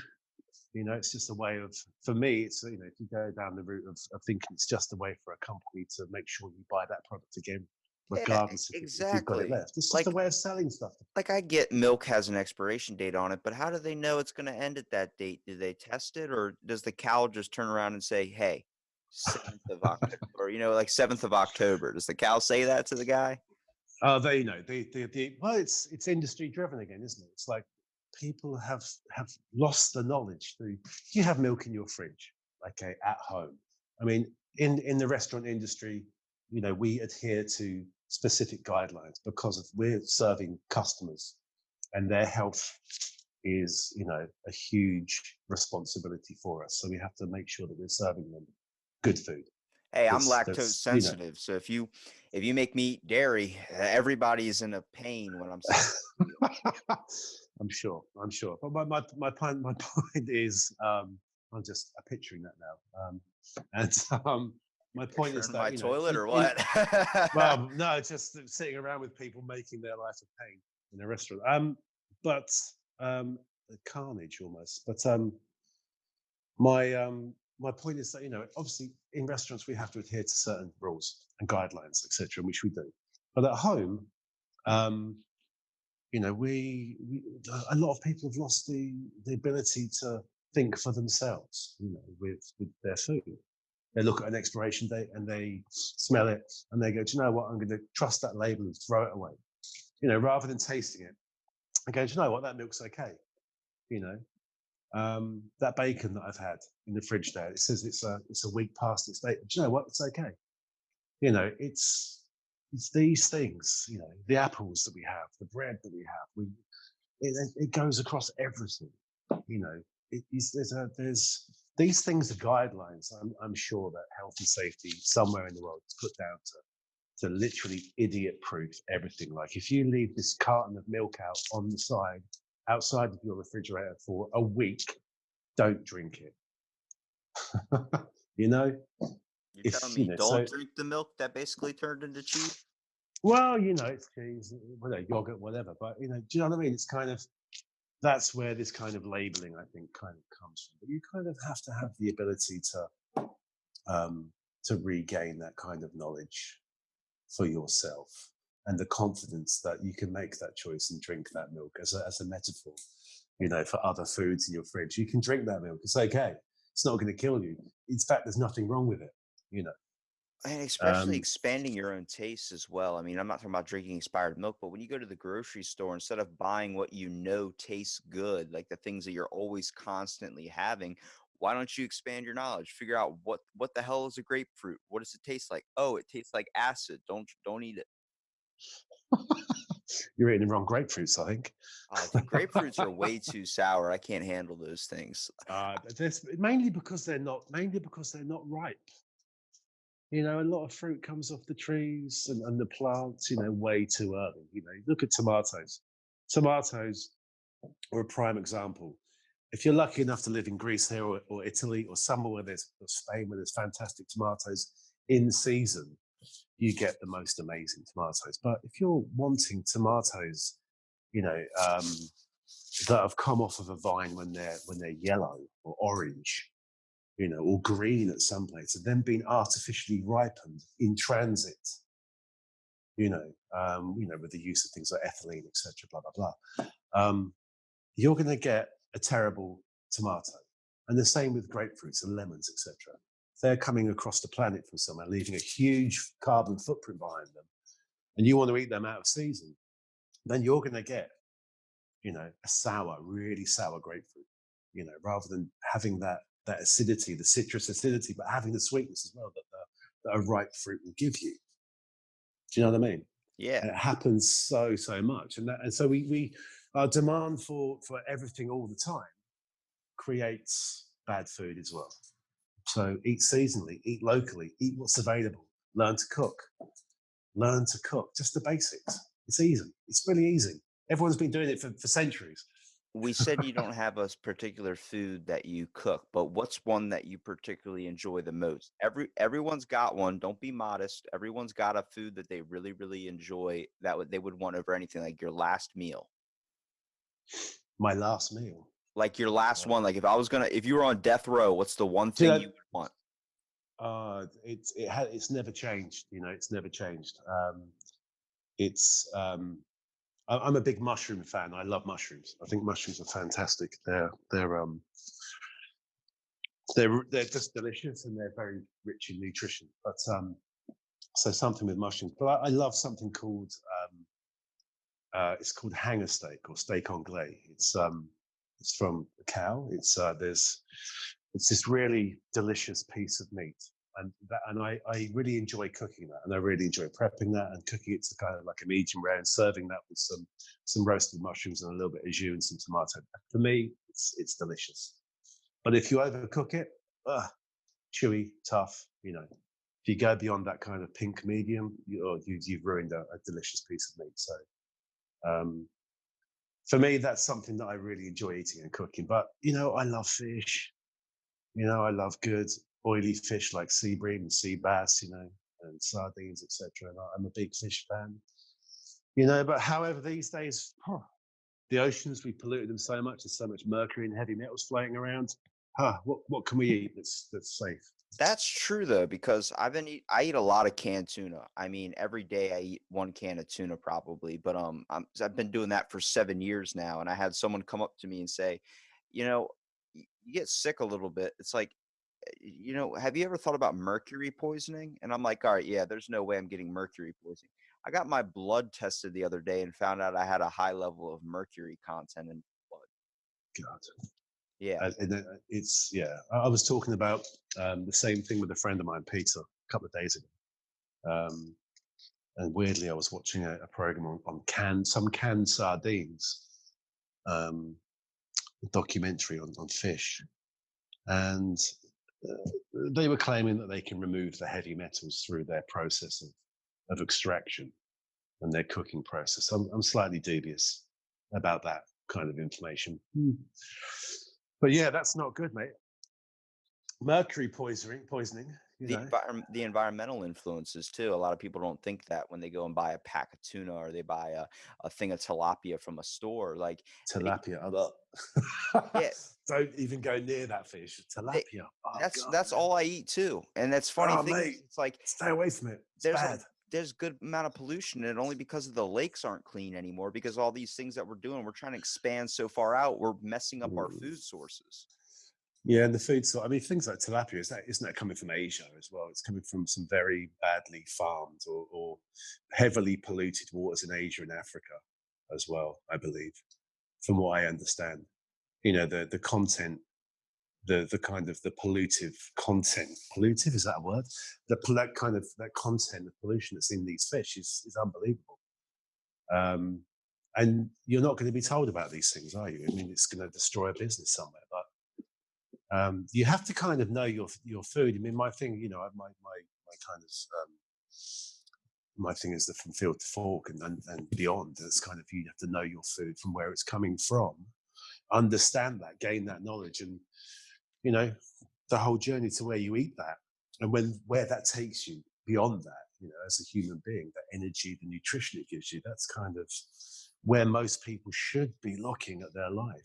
You know, it's just a way of, for me, it's, you know, if you go down the route of thinking it's just a way for a company to make sure you buy that product again, Yeah, regardless if you've got it exactly. left. It's just a Like way of selling stuff. like I get milk has an expiration date on it, but how do they know it's going to end at that date? Do they test it, or does the cow just turn around and say, "Hey, 7th of October," or like 7th of October? Does the cow say that to the guy? Oh, they know well, it's industry driven again, isn't it? It's like people have lost the knowledge. You have milk in your fridge, okay, at home. I mean, in the restaurant industry, we adhere to specific guidelines because we're serving customers, and their health is, a huge responsibility for us. So we have to make sure that we're serving them good food. Hey, I'm lactose That's sensitive, so if you make me eat dairy, everybody's in a pain when I'm saying. I'm sure. I'm sure. But my point is, I'm just picturing that now. And my point is Turn that my toilet or in what? well, no, it's just sitting around with people making their life a pain in a restaurant. But carnage almost. But my point is that obviously in restaurants we have to adhere to certain rules and guidelines, etc., which we do. But at home, um, we a lot of people have lost the ability to think for themselves, with their food. They look at an expiration date and they smell it and they go, do you know what? I'm going to trust that label and throw it away. Rather than tasting it, I go, do you know what? That milk's okay. That bacon that I've had in the fridge there, it says it's a week past its date. Do you know what? It's okay. It's these things. The apples that we have, the bread that we have. It goes across everything. There's these things are guidelines. I'm sure that health and safety somewhere in the world is put down to literally idiot proof everything. Like if you leave this carton of milk out on the side outside of your refrigerator for a week, don't drink it. You're telling me So don't drink the milk that basically turned into cheese? well, it's cheese, yogurt, whatever. But do you know what I mean? It's kind of that's where this kind of labeling, I think, kind of comes from. But you kind of have to have the ability to regain that kind of knowledge for yourself and the confidence that you can make that choice and drink that milk as a metaphor. For other foods in your fridge, you can drink that milk. It's okay. It's not going to kill you. In fact, there's nothing wrong with it. And especially Um, expanding your own taste as well. I mean, I'm not talking about drinking expired milk, but when you go to the grocery store, instead of buying what you know tastes good, like the things that you're always constantly having, why don't you expand your knowledge? Figure out what the hell is a grapefruit? What does it taste like? Oh, it tastes like acid. Don't eat it. you're eating the wrong grapefruits, I think. The grapefruits are way too sour. I can't handle those things. Mainly because they're not ripe. A lot of fruit comes off the trees and the plants, way too early. Look at tomatoes. Tomatoes are a prime example. If you're lucky enough to live in Greece here or Italy or somewhere or Spain where there's fantastic tomatoes in season, you get the most amazing tomatoes. But if you're wanting tomatoes, that have come off of a vine when they're yellow or orange, or green at some place, and then being artificially ripened in transit, with the use of things like ethylene, etc., blah blah blah. You're going to get a terrible tomato, and the same with grapefruits and lemons, etc. They're coming across the planet from somewhere, leaving a huge carbon footprint behind them, and you want to eat them out of season, then you're going to get, a really sour grapefruit, rather than having that acidity, the citrus acidity, but having the sweetness as well that a ripe fruit will give you. Do you know what I mean? Yeah. And it happens so much, and so we our demand for everything all the time creates bad food as well. So eat seasonally, eat locally, eat what's available. Learn to cook. Just the basics. It's easy. It's really easy. Everyone's been doing it for centuries. We said you don't have a particular food that you cook, but what's one that you particularly enjoy the most? Everyone's got one. Don't be modest. Everyone's got a food that they really, really enjoy that they would want over anything, like your last meal. My last meal. Like your last one. Like if you were on death row, what's the one Do you thing know- you would want? It's never changed. It's never changed. it's I'm a big mushroom fan. I love mushrooms. I think mushrooms are fantastic. They're just delicious, and they're very rich in nutrition. But so something with mushrooms. But I love something called it's called hanger steak or steak anglais. It's from a cow. It's this really delicious piece of meat, and I really enjoy cooking that, and I really enjoy prepping that and cooking it to kind of like a medium rare and serving that with some roasted mushrooms and a little bit of jus and some tomato. For me, it's delicious. But if you overcook it, chewy, tough, if you go beyond that kind of pink medium, you've ruined a delicious piece of meat. So for me, that's something that I really enjoy eating and cooking. But I love fish. I love good oily fish like sea bream and sea bass, and sardines, etc. And I'm a big fish fan. But however, these days, the oceans, we polluted them so much. There's so much mercury and heavy metals floating around. What can we eat that's safe? That's true though, because I eat a lot of canned tuna. I mean, every day I eat one can of tuna probably, but I've been doing that for 7 years now, and I had someone come up to me and say, you get sick a little bit. It's like, have you ever thought about mercury poisoning? And I'm like, all right, yeah, there's no way I'm getting mercury poisoning. I got my blood tested the other day and found out I had a high level of mercury content in blood. God. Yeah. It's I was talking about the same thing with a friend of mine, Peter, a couple of days ago, and weirdly I was watching a program on some canned sardines, a documentary on fish, and they were claiming that they can remove the heavy metals through their process of extraction and their cooking process. I'm slightly dubious about that kind of information. But yeah, that's not good, mate. Mercury poisoning. The environmental influences too. A lot of people don't think that when they go and buy a pack of tuna or they buy a thing of tilapia from a store. Like tilapia. Yeah, don't even go near that fish. Tilapia. That's all I eat too. And that's funny thing. Mate, it's like stay away from it. It's bad. There's good amount of pollution, and only because of the lakes aren't clean anymore, because all these things that we're doing, we're trying to expand so far out, we're messing up our food sources. Yeah, and the food source, I mean, things like tilapia, isn't that coming from Asia as well? It's coming from some very badly farmed or heavily polluted waters in Asia and Africa as well, I believe, from what I understand. The content, the kind of the pollutive content. Pollutive, is that a word? That content of pollution that's in these fish is unbelievable. And you're not going to be told about these things, are you? I mean, it's going to destroy a business somewhere, but you have to kind of know your food. I mean, my thing, my kind of my thing is the from field to fork and beyond. It's kind of, you have to know your food from where it's coming from, understand that, gain that knowledge, and the whole journey to where you eat that, and where that takes you beyond that. As a human being, that energy, the nutrition it gives you, that's kind of where most people should be looking at their life.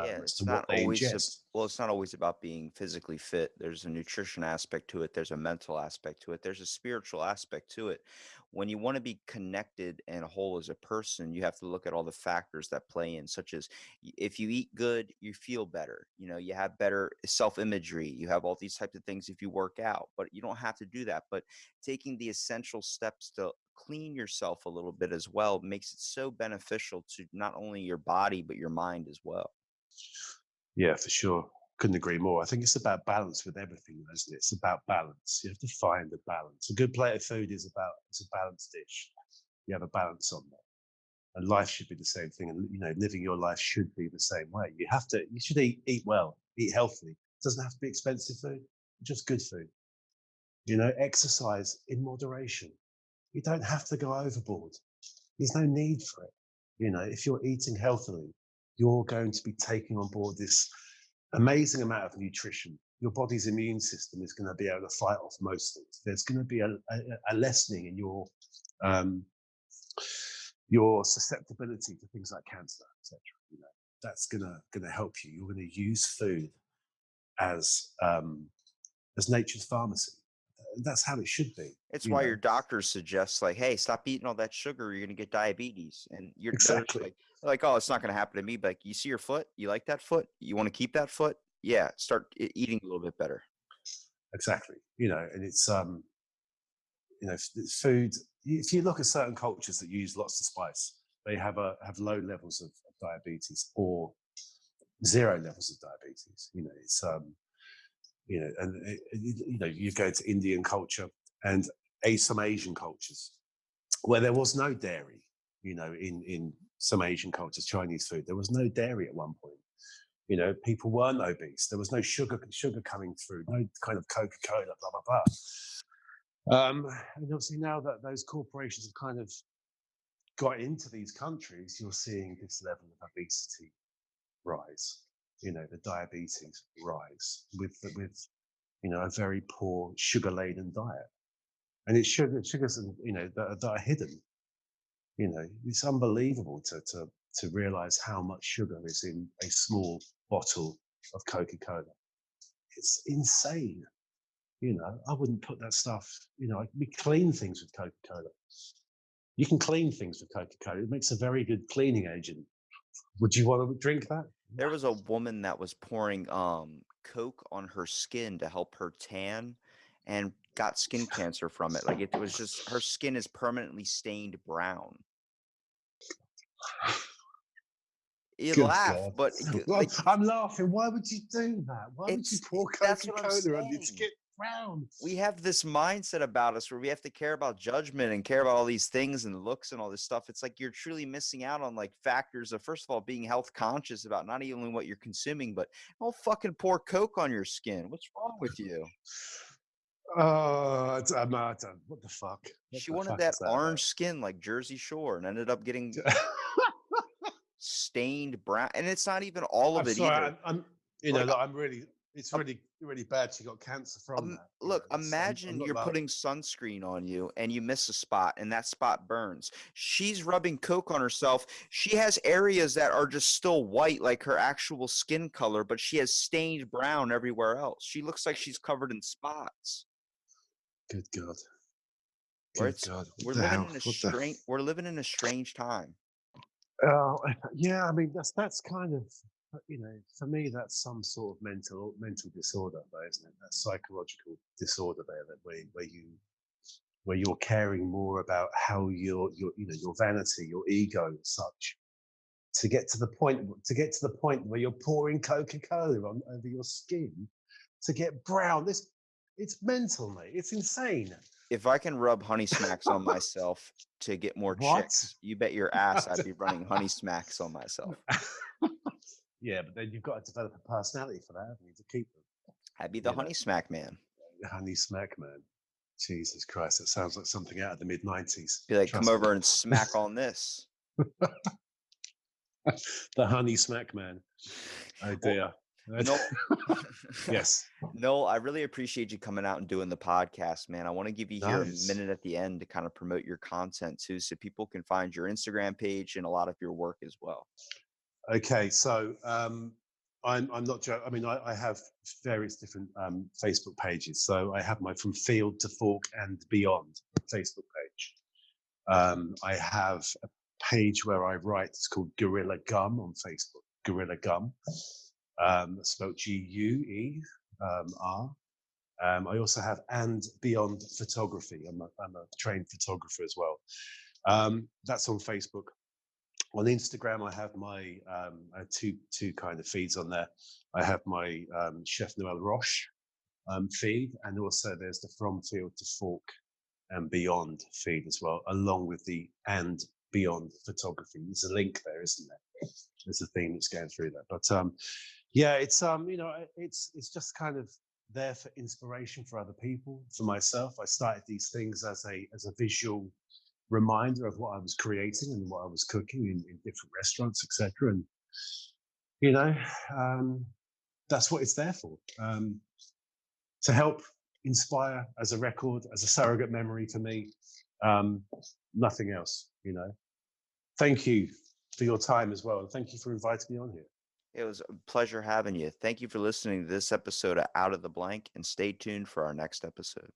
As to what they ingest. Well, it's not always about being physically fit. There's a nutrition aspect to it. There's a mental aspect to it. There's a spiritual aspect to it. When you want to be connected and whole as a person, you have to look at all the factors that play in, such as if you eat good, you feel better. You have better self-imagery. You have all these types of things if you work out, but you don't have to do that. But taking the essential steps to clean yourself a little bit as well makes it so beneficial to not only your body, but your mind as well. Yeah, for sure. Couldn't agree more. I think it's about balance with everything, isn't it? It's about balance. You have to find a balance. A good plate of food is a balanced dish. You have a balance on that. And life should be the same thing. And living your life should be the same way. You should eat well, eat healthily. It doesn't have to be expensive food, just good food. Exercise in moderation. You don't have to go overboard. There's no need for it. If you're eating healthily, you're going to be taking on board this amazing amount of nutrition. Your body's immune system is going to be able to fight off most things. There's going to be a lessening in your susceptibility to things like cancer, etc. That's going to help you. You're going to use food as nature's pharmacy. that's how it should be. It's You why know, your doctor suggests like, hey, stop eating all that sugar. You're gonna get diabetes, and they're just exactly, like, oh, it's not gonna happen to me. But like, you see your foot? You like that foot? You want to keep that foot? Yeah, start eating a little bit better. exactly. You know, and it's food. If you look at certain cultures that use lots of spice, they have low levels of diabetes or zero levels of diabetes. You know, it's and you go to Indian culture and some Asian cultures where there was no dairy. You know, in some Asian cultures, Chinese food, there was no dairy at one point. You know, people weren't obese. There was no sugar coming through, no kind of Coca-Cola, blah blah blah. And obviously now that those corporations have kind of got into these countries, you're seeing this level of obesity rise. You know, the diabetes rise with a very poor sugar-laden diet, and it's sugars that are hidden. You know, it's unbelievable to realize how much sugar is in a small bottle of Coca-Cola. It's insane. You know, I wouldn't put that stuff. You know, we clean things with Coca-Cola. You can clean things with Coca-Cola. It makes a very good cleaning agent. Would you want to drink that? There was a woman that was pouring Coke on her skin to help her tan, and got skin cancer from it. Like it was just her skin is permanently stained brown. You Good laugh, God. but Well, I'm laughing. Why would you do that? Why would you it's pour that's what I'm Coca-Cola on your saying. skin brown? We have this mindset about us where we have to care about judgment and care about all these things and looks and all this stuff. It's like you're truly missing out on like factors of, first of all, being health conscious about not only what you're consuming, but don't fucking pour Coke on your skin. What's wrong with you? What the fuck? What She the wanted fuck that is that orange skin like Jersey Shore and ended up getting about? stained brown. And it's not even all of I'm it sorry. either. Like, Like, I'm really. It's really, really bad. She got cancer from that. look, I'm imagine not you're laughing. putting sunscreen on you and you miss a spot and that spot burns. She's rubbing Coke on herself. She has areas that are just still white, like her actual skin color, but she has stained brown everywhere else. She looks like she's covered in spots. Good God. Where Good it's God. What we're the living hell? in a What the? strange time. Yeah. I mean, that's kind of, for me, that's some sort of mental disorder, though, isn't it? That psychological disorder there, that where you're caring more about how your vanity, your ego, and such, to get to the point where you're pouring Coca-Cola on over your skin to get brown. It's mental, mate. It's insane. If I can rub honey smacks on myself to get more What? chicks, you bet your ass I'd be running honey smacks on myself. Yeah, but then you've got to develop a personality for that, haven't you, to keep them? I'd be the honey smack man. The honey smack man. Jesus Christ, it sounds like something out of the mid-90s. Be like, come Trust me. over and smack on this. The honey smack man. Oh dear. No, Yes. no, I really appreciate you coming out and doing the podcast, man. I want to give you here a Nice. minute at the end to kind of promote your content too, so people can find your Instagram page and a lot of your work as well. Okay, so I'm not joking. I mean, I have various different Facebook pages. So I have my From Field to Fork and Beyond Facebook page. I have a page where I write. It's called Gorilla Gum on Facebook. Gorilla Gum. Spelled GUER. I also have And Beyond Photography. I'm a trained photographer as well. That's on Facebook. On Instagram, I have my two kind of feeds on there. I have my Chef Noel Roche feed, and also there's the From Field to Fork and Beyond feed as well, along with the And Beyond Photography. There's a link there, isn't there? There's a theme that's going through there. But yeah, it's it's just kind of there for inspiration for other people. For myself, I started these things as a visual reminder of what I was creating and what I was cooking in different restaurants, etc. And that's what it's there for, to help inspire, as a record, as a surrogate memory for me. Nothing else. Thank you for your time as well, and thank you for inviting me on here. It was a pleasure having you. Thank you for listening to this episode of Out of the Blank, and stay tuned for our next episode.